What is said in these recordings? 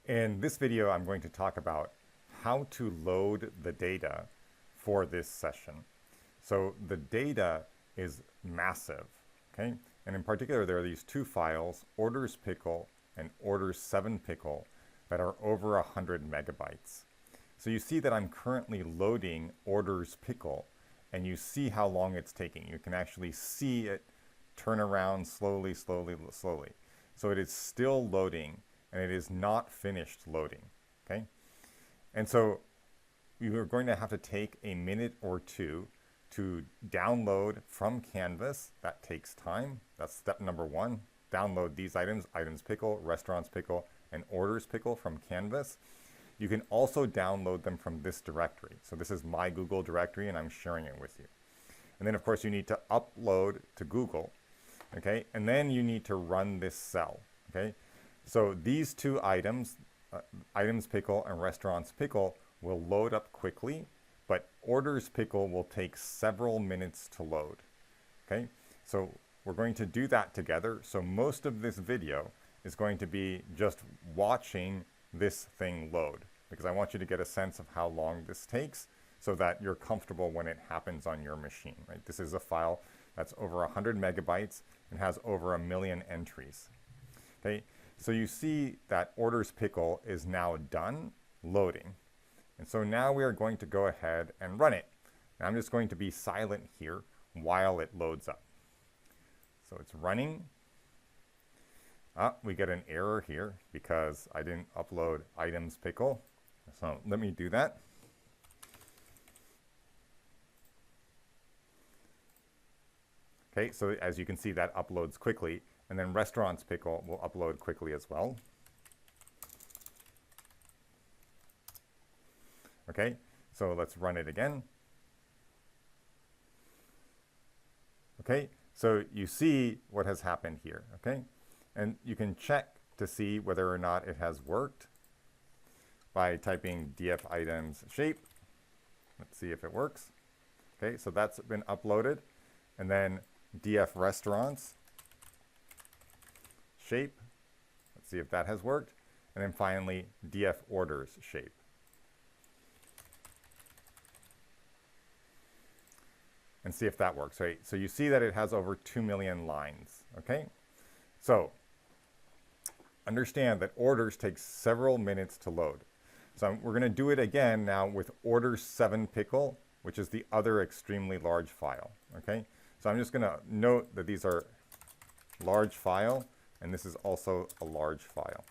In this video, I'm going to talk about how to load the data for this session. So the data is massive, okay? And in particular, there are these two files, orders pickle and orders 7 pickle, that are over 100 megabytes. So you see that I'm currently loading orders pickle, and you see how long it's taking. You can actually see it turn around slowly. So it is still loading, and it is not finished loading, okay? And so you are going to have to take a minute or two to download from Canvas. That takes time. That's step number 1. Download these items, items pickle, restaurants pickle, and orders pickle from Canvas. You can also download them from this directory. So this is my Google directory, and I'm sharing it with you. And then, of course, you need to upload to Google, okay? And then you need to run this cell, okay? So these two items, items pickle and restaurants pickle, will load up quickly, but orders pickle will take several minutes to load, okay? So we're going to do that together. So most of this video is going to be just watching this thing load, because I want you to get a sense of how long this takes so that you're comfortable when it happens on your machine, right? This is a file that's over 100 megabytes and has over 1 million entries, okay? So you see that orders pickle is now done loading. And so now we are going to go ahead and run it. And I'm just going to be silent here while it loads up. So it's running. We get an error here because I didn't upload items pickle. So let me do that. Okay, so as you can see, that uploads quickly. And then restaurants pickle will upload quickly as well. Okay, so let's run it again. Okay, so you see what has happened here, okay? And you can check to see whether or not it has worked by typing df items shape. Let's see if it works. Okay, so that's been uploaded. And then df restaurants shape. Let's see if that has worked. And then finally, df orders shape. And see if that works, right? So you see that it has over 2 million lines, okay? So understand that orders take several minutes to load. So we're gonna do it again now with orders 7 pickle, which is the other extremely large file, okay? So I'm just gonna note that these are large file, and this is also a large file.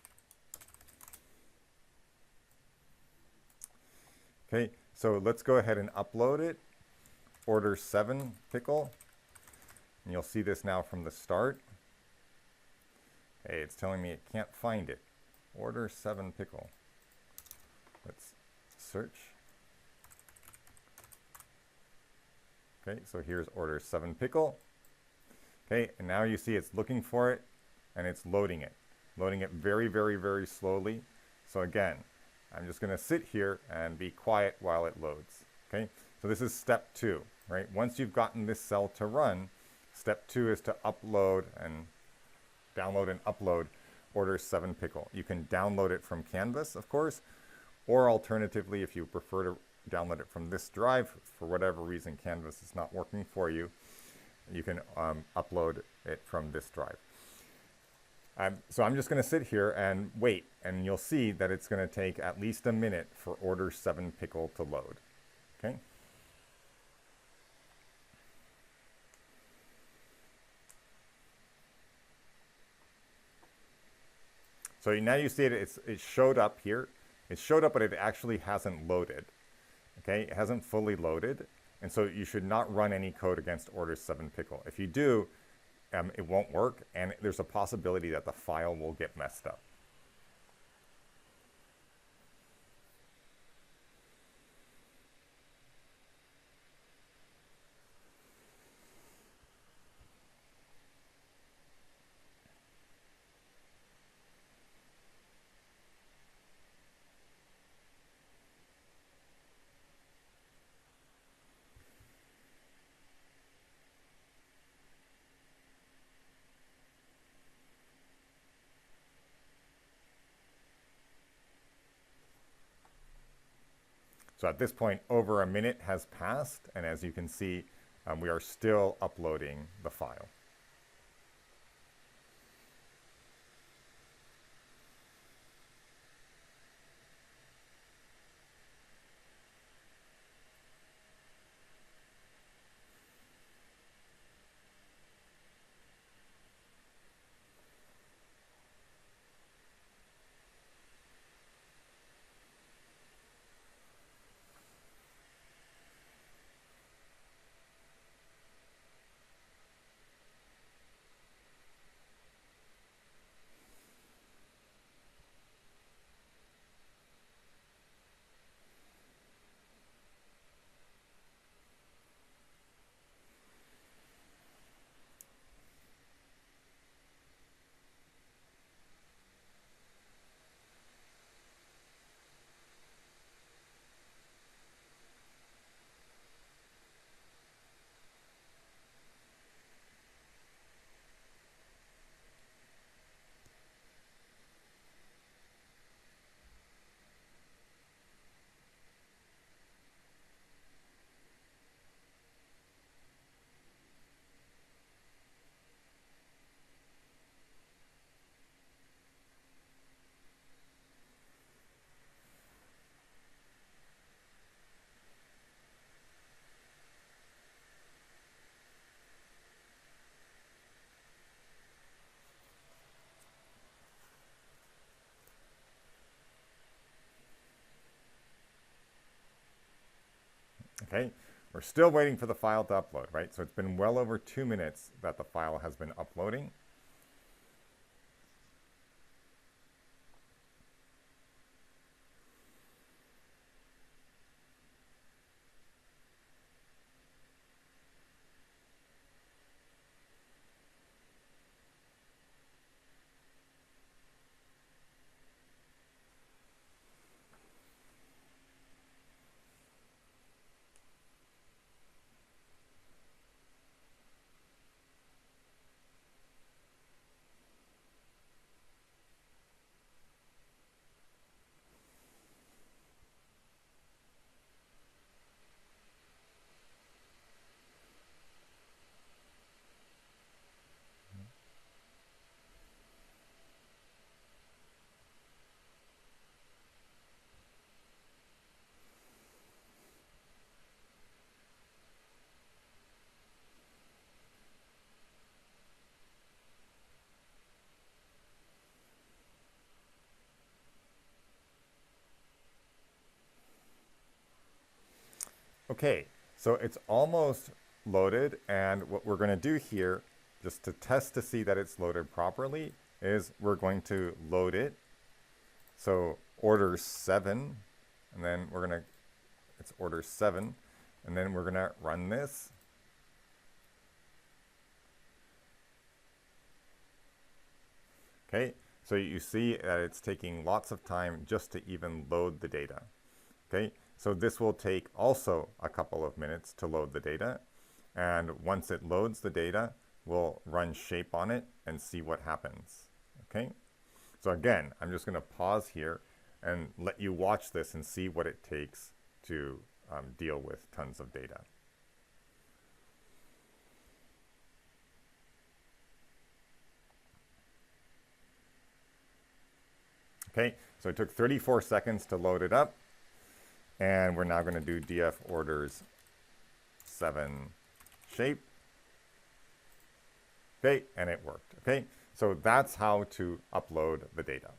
Okay, so let's go ahead and upload it. Order 7 pickle, and you'll see this now from the start. Okay, it's telling me it can't find it. Order 7 pickle. Let's search. Okay, so here's order 7 pickle. Okay, and now you see it's looking for it, and it's loading it. Loading it very slowly. So again, I'm just gonna sit here and be quiet while it loads, okay? So this is step 2, right? Once you've gotten this cell to run, step 2 is to upload and download and upload order 7 pickle. You can download it from Canvas, of course, or alternatively, if you prefer to download it from this drive, for whatever reason Canvas is not working for you, you can upload it from this drive. So I'm just going to sit here and wait, and you'll see that it's going to take at least a minute for order 7 pickle to load, okay? So now you see it showed up here. It showed up, but it actually hasn't loaded. Okay, it hasn't fully loaded. And so you should not run any code against order 7 pickle. If you do, it won't work, and there's a possibility that the file will get messed up. So at this point, over a minute has passed, and as you can see, we are still uploading the file. Okay, we're still waiting for the file to upload, right? So it's been well over 2 minutes that the file has been uploading. Okay, so it's almost loaded, and what we're going to do here, just to test to see that it's loaded properly, is we're going to load it. So order 7, and then we're going to, it's order 7, and then we're going to run this. Okay, so you see that it's taking lots of time just to even load the data. Okay, so this will take also a couple of minutes to load the data. And once it loads the data, we'll run shape on it and see what happens. Okay, so again, I'm just going to pause here and let you watch this and see what it takes to deal with tons of data. Okay, so it took 34 seconds to load it up. And we're now going to do df orders 7 shape. Okay, and it worked. Okay, so that's how to upload the data.